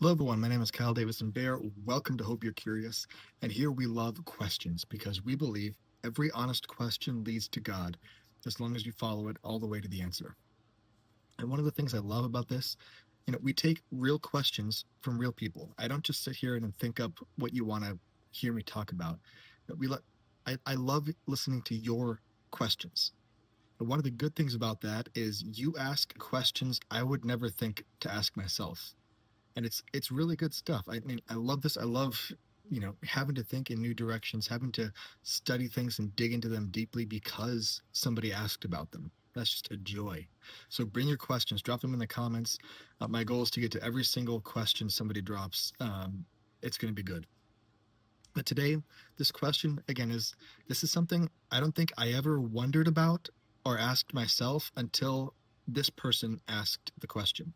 Hello, everyone. My name is Kyle Davison Bear. Welcome to Hope You're Curious. And here we love questions because we believe every honest question leads to God as long as you follow it all the way to the answer. And one of the things I love about this, we take real questions from real people. I don't just sit here and think up what you want to hear me talk about. We let I love listening to your questions. And one of the good things about that is you ask questions I would never think to ask myself, and it's really good stuff. I mean, I love this. I love having to think in new directions, having to study things and dig into them deeply because somebody asked about them. That's just a joy. So bring your questions, drop them in the comments. My goal is to get to every single question somebody drops. It's going to be good. But today, this question again is this is something I don't think I ever wondered about or asked myself until this person asked the question.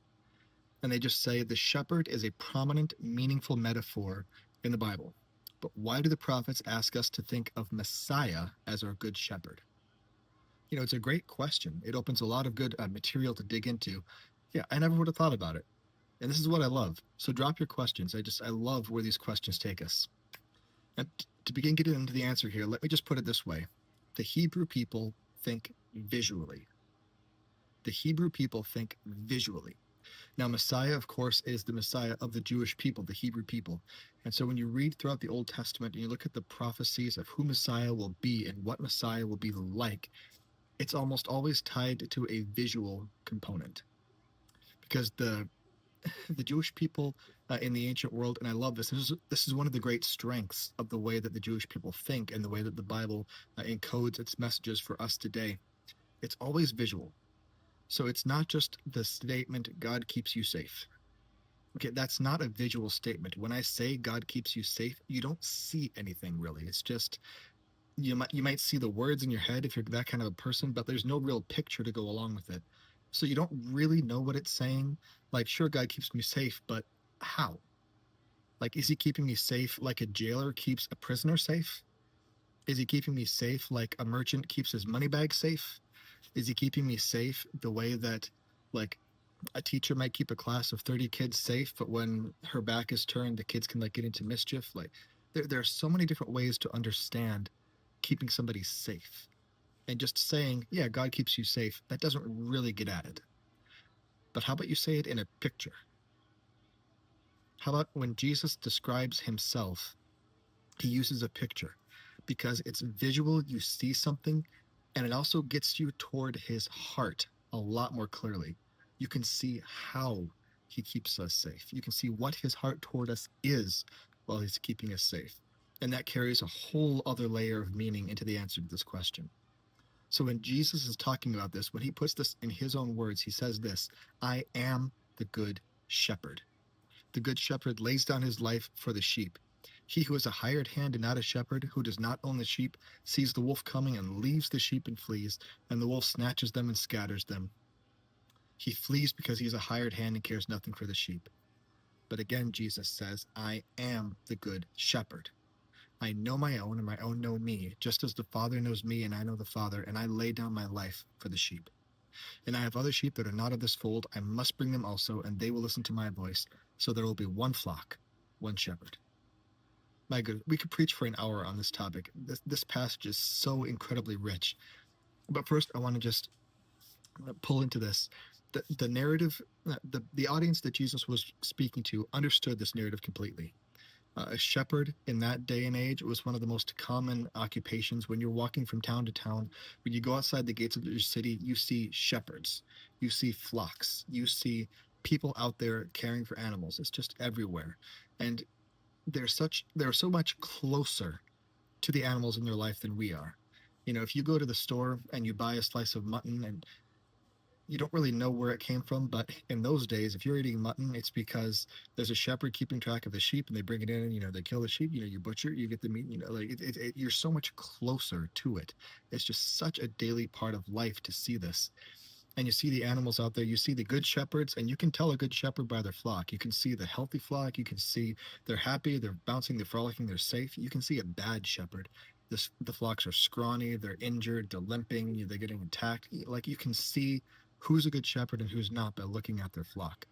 And they just say the shepherd is a prominent, meaningful metaphor in the Bible. But why do the prophets ask us to think of Messiah as our good shepherd? It's a great question. It opens a lot of good material to dig into. Yeah, I never would have thought about it. And this is what I love. So drop your questions. I love where these questions take us. And to begin getting into the answer here, let me just put it this way. The Hebrew people think visually. The Hebrew people think visually. Now, Messiah, of course, is the Messiah of the Jewish people, the Hebrew people. And so when you read throughout the Old Testament and you look at the prophecies of who Messiah will be and what Messiah will be like, it's almost always tied to a visual component. Because the Jewish people in the ancient world, and I love this, this is one of the great strengths of the way that the Jewish people think and the way that the Bible encodes its messages for us today. It's always visual. So it's not just the statement, God keeps you safe. Okay, that's not a visual statement. When I say God keeps you safe, you don't see anything really. It's just you might see the words in your head if you're that kind of a person, but there's no real picture to go along with it. So you don't really know what it's saying. Like, sure, God keeps me safe, but how? Like, is he keeping me safe like a jailer keeps a prisoner safe? Is he keeping me safe like a merchant keeps his money bag safe? Is he keeping me safe the way that, like, a teacher might keep a class of 30 kids safe, but when her back is turned, the kids can get into mischief? Like, there are so many different ways to understand keeping somebody safe. And just saying, yeah, God keeps you safe, that doesn't really get at it. But how about you say it in a picture? How about when Jesus describes himself, he uses a picture because it's visual, you see something, and it also gets you toward his heart a lot more clearly. You can see how he keeps us safe. You can see what his heart toward us is while he's keeping us safe. And that carries a whole other layer of meaning into the answer to this question. So when Jesus is talking about this, when he puts this in his own words, he says this, I am the good shepherd. The good shepherd lays down his life for the sheep. He who is a hired hand and not a shepherd, who does not own the sheep, sees the wolf coming and leaves the sheep and flees, and the wolf snatches them and scatters them. He flees because he is a hired hand and cares nothing for the sheep. But again, Jesus says, I am the good shepherd. I know my own, and my own know me, just as the Father knows me, and I know the Father, and I lay down my life for the sheep. And I have other sheep that are not of this fold. I must bring them also, and they will listen to my voice. So there will be one flock, one shepherd. My good, we could preach for an hour on this topic. This passage is so incredibly rich. But first, I want to just pull into this. The narrative, the audience that Jesus was speaking to understood this narrative completely. A shepherd in that day and age was one of the most common occupations. When you're walking from town to town, when you go outside the gates of your city, you see shepherds, you see flocks, you see people out there caring for animals. It's just everywhere. And they're so much closer to the animals in their life than we are. If you go to the store and you buy a slice of mutton and you don't really know where it came from, but in those days, if you're eating mutton, it's because there's a shepherd keeping track of the sheep, and they bring it in, and they kill the sheep. You butcher, you get the meat. Like you're so much closer to it. It's just such a daily part of life to see this, and you see the animals out there. You see the good shepherds, and you can tell a good shepherd by their flock. You can see the healthy flock. You can see they're happy, they're bouncing, they're frolicking, they're safe. You can see a bad shepherd. The flocks are scrawny, they're injured, they're limping, they're getting attacked. Like, you can see who's a good shepherd and who's not by looking at their flock.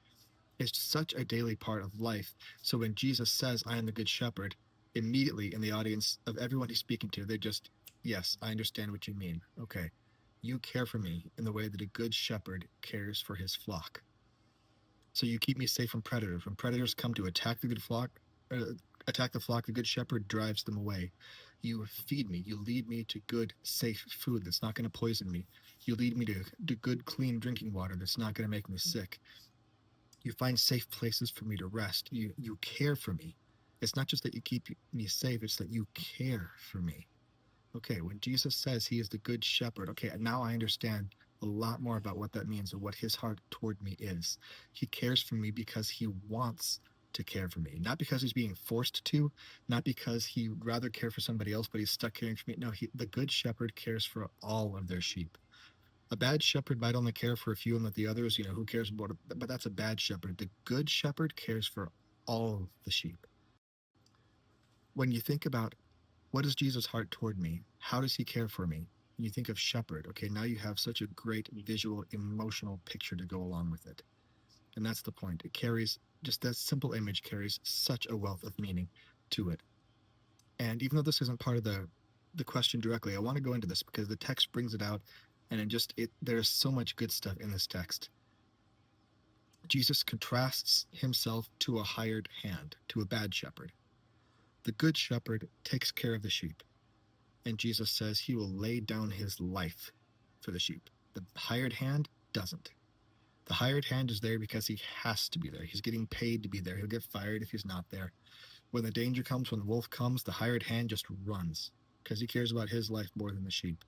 It's such a daily part of life. So when Jesus says, I am the good shepherd, immediately in the audience of everyone he's speaking to, they just, yes, I understand what you mean. Okay. You care for me in the way that a good shepherd cares for his flock. So you keep me safe from predators. When predators come to attack the flock, the good shepherd drives them away. You feed me. You lead me to good, safe food that's not going to poison me. You lead me to good, clean drinking water that's not going to make me sick. You find safe places for me to rest. You care for me. It's not just that you keep me safe, it's that you care for me. Okay, when Jesus says he is the good shepherd, okay, now I understand a lot more about what that means and what his heart toward me is. He cares for me because he wants to care for me, not because he's being forced to, not because he'd rather care for somebody else, but he's stuck caring for me. No, the good shepherd cares for all of their sheep. A bad shepherd might only care for a few and let the others, who cares about it? But that's a bad shepherd. The good shepherd cares for all the sheep. When you think about what is Jesus' heart toward me, how does he care for me? When you think of shepherd, okay, now you have such a great visual, emotional picture to go along with it. And that's the point. It carries, just that simple image carries such a wealth of meaning to it. And even though this isn't part of the question directly, I want to go into this because the text brings it out, and there's so much good stuff in this text. Jesus contrasts himself to a hired hand, to a bad shepherd. The good shepherd takes care of the sheep, and Jesus says he will lay down his life for the sheep. The hired hand doesn't. The hired hand is there because he has to be there. He's getting paid to be there. He'll get fired if he's not there. When the danger comes, when the wolf comes, the hired hand just runs because he cares about his life more than the sheep.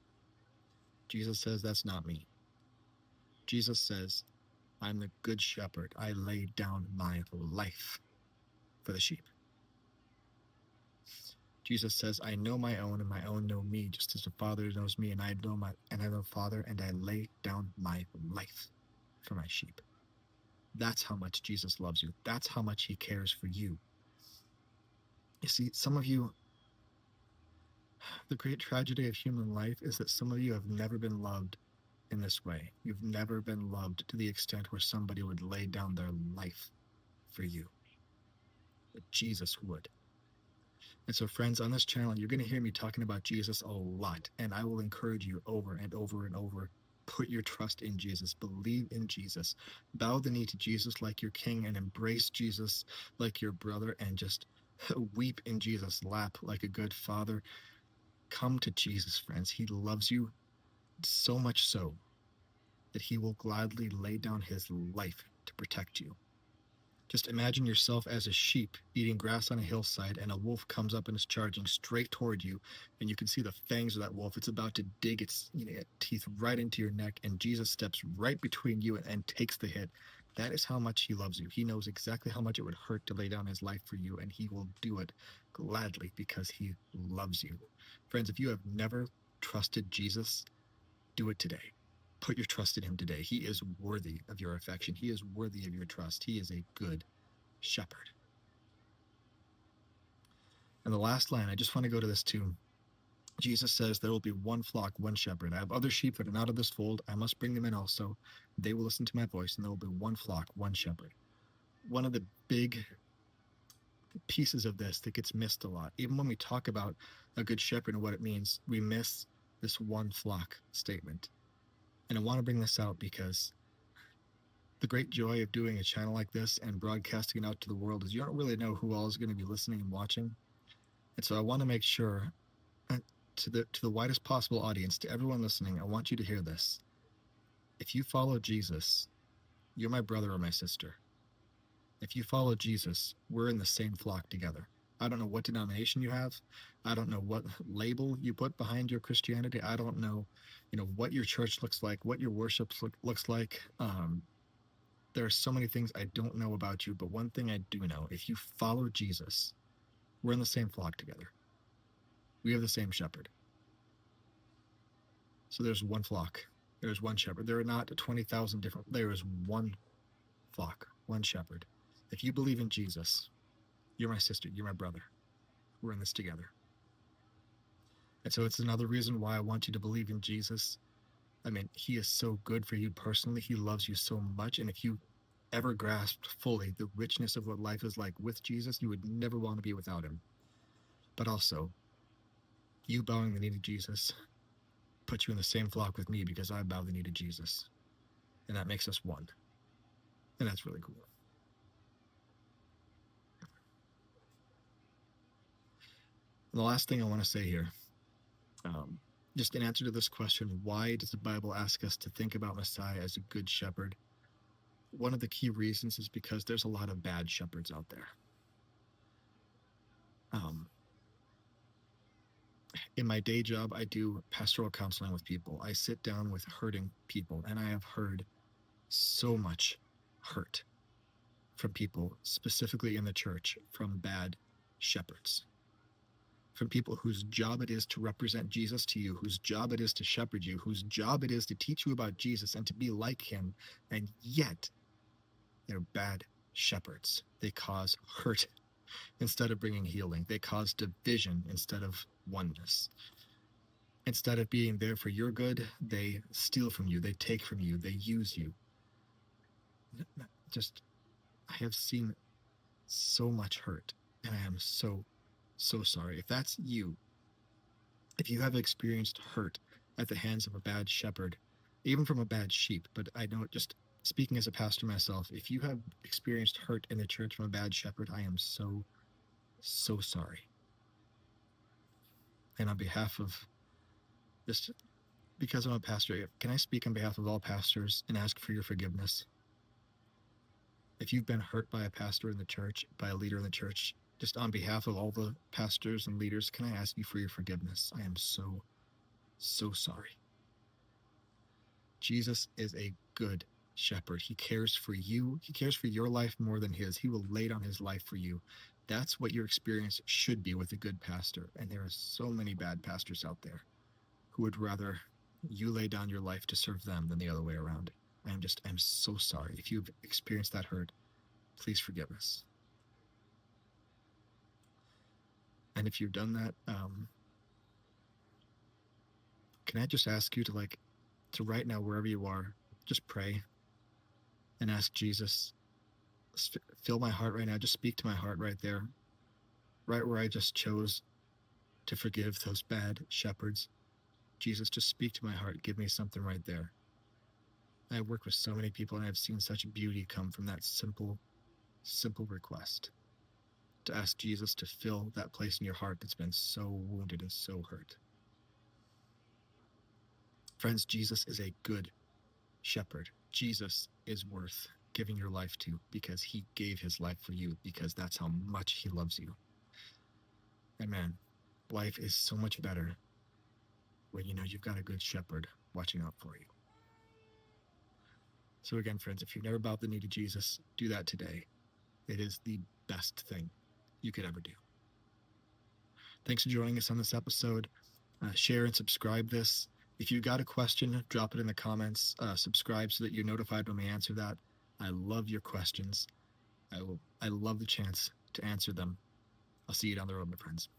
Jesus says, that's not me. Jesus says, I'm the good shepherd. I lay down my life for the sheep. Jesus says, I know my own and my own know me, just as the Father knows me and I know the Father, and I lay down my life for my sheep. That's how much Jesus loves you. That's how much he cares for you. You see, some of you, the great tragedy of human life is that some of you have never been loved in this way. You've never been loved to the extent where somebody would lay down their life for you. But Jesus would. And so, friends, on this channel, you're going to hear me talking about Jesus a lot, and I will encourage you over and over and over. Put your trust in Jesus. Believe in Jesus. Bow the knee to Jesus like your king and embrace Jesus like your brother and just weep in Jesus' lap like a good father. Come to Jesus, friends. He loves you so much so that he will gladly lay down his life to protect you. Just imagine yourself as a sheep eating grass on a hillside, and a wolf comes up and is charging straight toward you, and you can see the fangs of that wolf. It's about to dig its teeth right into your neck, and Jesus steps right between you and takes the hit. That is how much he loves you. He knows exactly how much it would hurt to lay down his life for you, and he will do it gladly because he loves you. Friends, if you have never trusted Jesus, do it today. Put your trust in him today. He is worthy of your affection. He is worthy of your trust. He is a good shepherd. And the last line, I just want to go to this too. Jesus says, there will be one flock, one shepherd. I have other sheep that are not of this fold. I must bring them in also. They will listen to my voice, and there will be one flock, one shepherd. One of the big pieces of this that gets missed a lot, even when we talk about a good shepherd and what it means, we miss this one flock statement. And I want to bring this out because the great joy of doing a channel like this and broadcasting it out to the world is you don't really know who all is going to be listening and watching. And so I want to make sure to the widest possible audience, to everyone listening, I want you to hear this. If you follow Jesus, you're my brother or my sister. If you follow Jesus, we're in the same flock together. I don't know what denomination you have. I don't know what label you put behind your Christianity. I don't know, what your church looks like, what your worship looks like. There are so many things I don't know about you, but one thing I do know, if you follow Jesus, we're in the same flock together. We have the same shepherd. So there's one flock. There's one shepherd. There are not 20,000 different, there is one flock, one shepherd. If you believe in Jesus, you're my sister, you're my brother. We're in this together. And so it's another reason why I want you to believe in Jesus. I mean, he is so good for you personally. He loves you so much. And if you ever grasped fully the richness of what life is like with Jesus, you would never want to be without him. But also, you bowing the knee to Jesus put you in the same flock with me because I bow the knee to Jesus. And that makes us one. And that's really cool. And the last thing I want to say here, just in answer to this question, why does the Bible ask us to think about Messiah as a good shepherd? One of the key reasons is because there's a lot of bad shepherds out there. In my day job, I do pastoral counseling with people. I sit down with hurting people, and I have heard so much hurt from people, specifically in the church, from bad shepherds, from people whose job it is to represent Jesus to you, whose job it is to shepherd you, whose job it is to teach you about Jesus and to be like him, and yet they're bad shepherds. They cause hurt instead of bringing healing. They cause division instead of oneness. Instead of being there for your good, they steal from you, they take from you, they use you. I have seen so much hurt, and I am so sorry. If that's you, if you have experienced hurt at the hands of a bad shepherd, even from a bad sheep, but I know, just speaking as a pastor myself, if you have experienced hurt in the church from a bad shepherd, I am so sorry. And on behalf of this, because I'm a pastor, can I speak on behalf of all pastors and ask for your forgiveness? If you've been hurt by a pastor in the church, by a leader in the church, just on behalf of all the pastors and leaders, can I ask you for your forgiveness? I am so sorry. Jesus is a good shepherd. He cares for you. He cares for your life more than his. He will lay down his life for you. That's what your experience should be with a good pastor. And there are so many bad pastors out there who would rather you lay down your life to serve them than the other way around. I'm so sorry. If you've experienced that hurt, please forgive us. And if you've done that, can I just ask you to right now, wherever you are, just pray and ask Jesus, fill my heart right now. Just speak to my heart right there, right where I just chose to forgive those bad shepherds. Jesus, just speak to my heart. Give me something right there. I work with so many people, and I've seen such beauty come from that simple request to ask Jesus to fill that place in your heart that's been so wounded and so hurt. Friends, Jesus is a good shepherd. Jesus is worth giving your life to because he gave his life for you, because that's how much he loves you. And man, life is so much better when you know you've got a good shepherd watching out for you. So again, friends, if you've never bowed the knee to Jesus, do that today. It is the best thing you could ever do. Thanks for joining us on this episode. Share and subscribe this. If you've got a question, drop it in the comments. Subscribe so that you're notified when we answer that. I love your questions. I love the chance to answer them. I'll see you down the road, my friends.